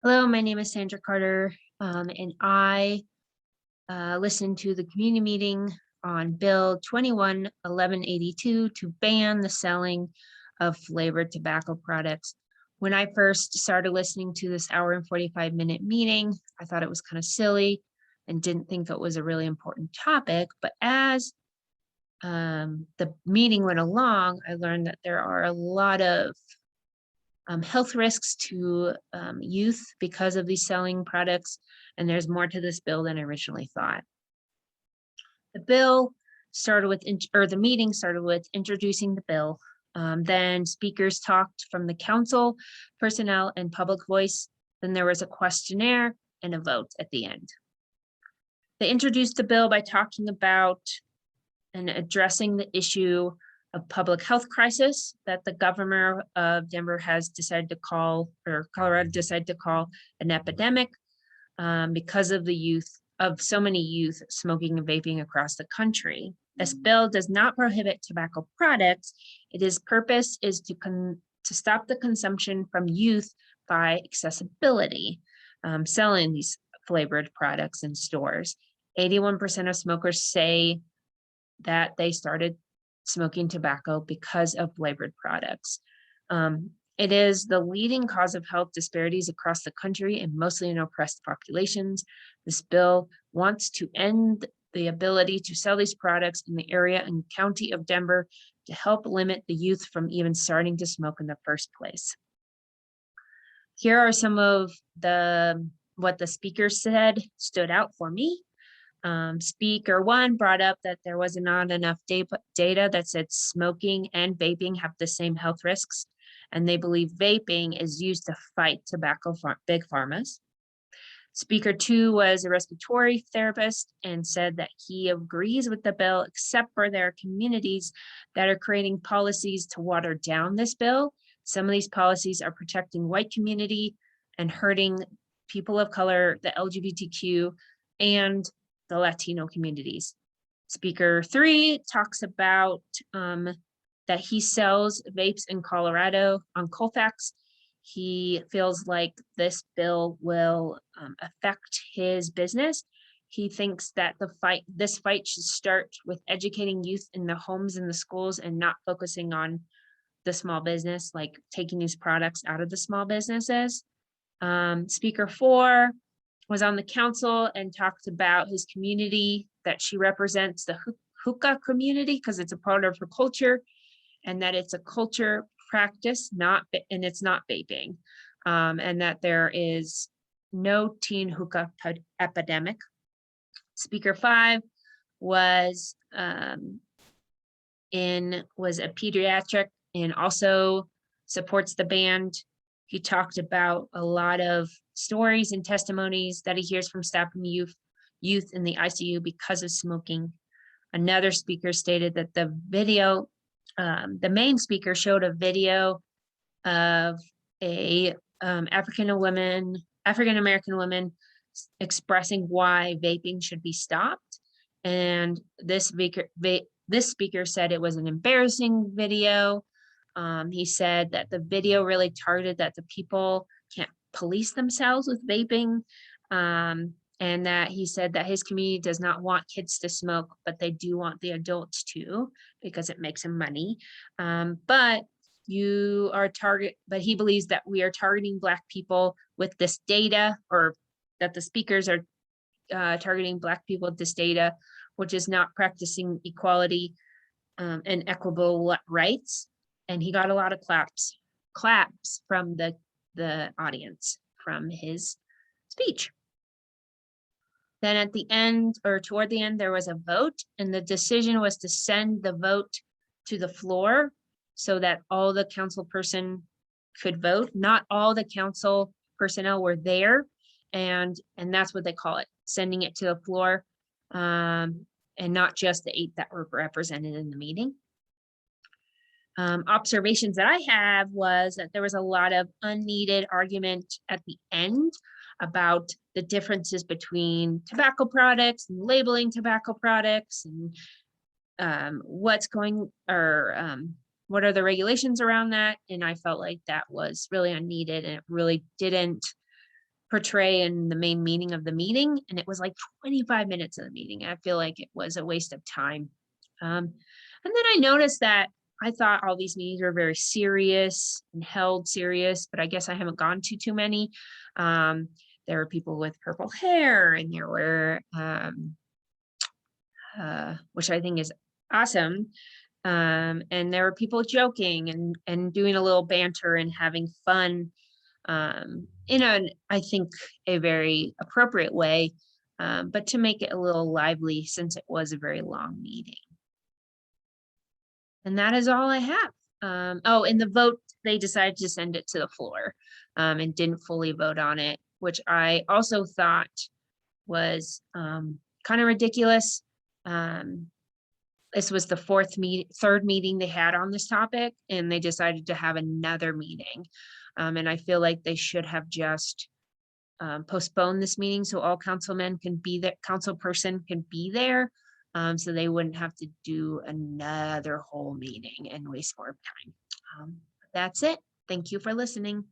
Hello, my name is Sandra Carter, and I listened to the community meeting on Bill 21-1182 to ban the selling of flavored tobacco products. When I first started listening to this hour and 45-minute meeting, I thought it was kind of silly and didn't think it was a really important topic. But as the meeting went along, I learned that there are a lot of health risks to youth because of these selling products, and there's more to this bill than I originally thought. The bill started with, the meeting started with introducing the bill. Then speakers talked from the council, personnel, and public voice. Then there was a questionnaire and a vote at the end. They introduced the bill by talking about and addressing the issue of public health crisis that the governor of Denver has decided to call, or Colorado decided to call, an epidemic because of the youth, of so many youth smoking and vaping across the country. This bill does not prohibit tobacco products. Its purpose is to stop the consumption from youth by accessibility, selling these flavored products in stores. 81% of smokers say that they started smoking tobacco because of flavored products. It is the leading cause of health disparities across the country and mostly in oppressed populations. This bill wants to end the ability to sell these products in the area and county of Denver to help limit the youth from even starting to smoke in the first place. Here are some of what the speakers said stood out for me. Speaker one brought up that there was not enough data that said smoking and vaping have the same health risks, and they believe vaping is used to fight tobacco big pharmas. Speaker two was a respiratory therapist and said that he agrees with the bill, except for there are communities that are creating policies to water down this bill. Some of these policies are protecting white community and hurting people of color, the LGBTQ, and the Latino communities. Speaker three talks about that he sells vapes in Colorado on Colfax. He feels like this bill will affect his business. He thinks that this fight should start with educating youth in the homes and the schools and not focusing on the small business, like taking these products out of the small businesses. Speaker four was on the council and talked about his community that she represents, the hookah community, because it's a part of her culture, and that it's a culture practice, and it's not vaping, and that there is no teen hookah epidemic. Speaker five was a pediatric and also supports the band. He talked about a lot of stories and testimonies that he hears from staff and youth in the ICU because of smoking. Another speaker stated that the main speaker showed a video of a African American woman expressing why vaping should be stopped. And this speaker said it was an embarrassing video. He said that the video really targeted that the people can't police themselves with vaping. And that he said that his community does not want kids to smoke, but they do want the adults to, because it makes them money. But he believes that we are targeting Black people with this data, or that the speakers are targeting Black people with this data, which is not practicing equality and equitable rights. And he got a lot of claps from the audience from his speech. Then at the end, or toward the end, there was a vote, and the decision was to send the vote to the floor so that all the council person could vote. Not all the council personnel were there, and that's what they call it, sending it to the floor, and not just the 8 that were represented in the meeting. Observations that I have was that there was a lot of unneeded argument at the end about the differences between tobacco products and labeling tobacco products, and what are the regulations around that. And I felt like that was really unneeded, and it really didn't portray in the main meaning of the meeting, and it was like 25 minutes of the meeting. I feel like it was a waste of time. And then I noticed that I thought all these meetings were very serious and held serious, but I guess I haven't gone to too many. Um, there were people with purple hair, and there were, which I think is awesome. And there were people joking and doing a little banter and having fun, in an, I think, a very appropriate way, but to make it a little lively since it was a very long meeting. And that is all I have. Oh, in the vote, they decided to send it to the floor, and didn't fully vote on it, which I also thought was, kind of ridiculous. Um, this was the third meeting they had on this topic, and they decided to have another meeting. And I feel like they should have just, postponed this meeting so all councilmen can be there, council person can be there. So they wouldn't have to do another whole meeting and waste more time. That's it. Thank you for listening.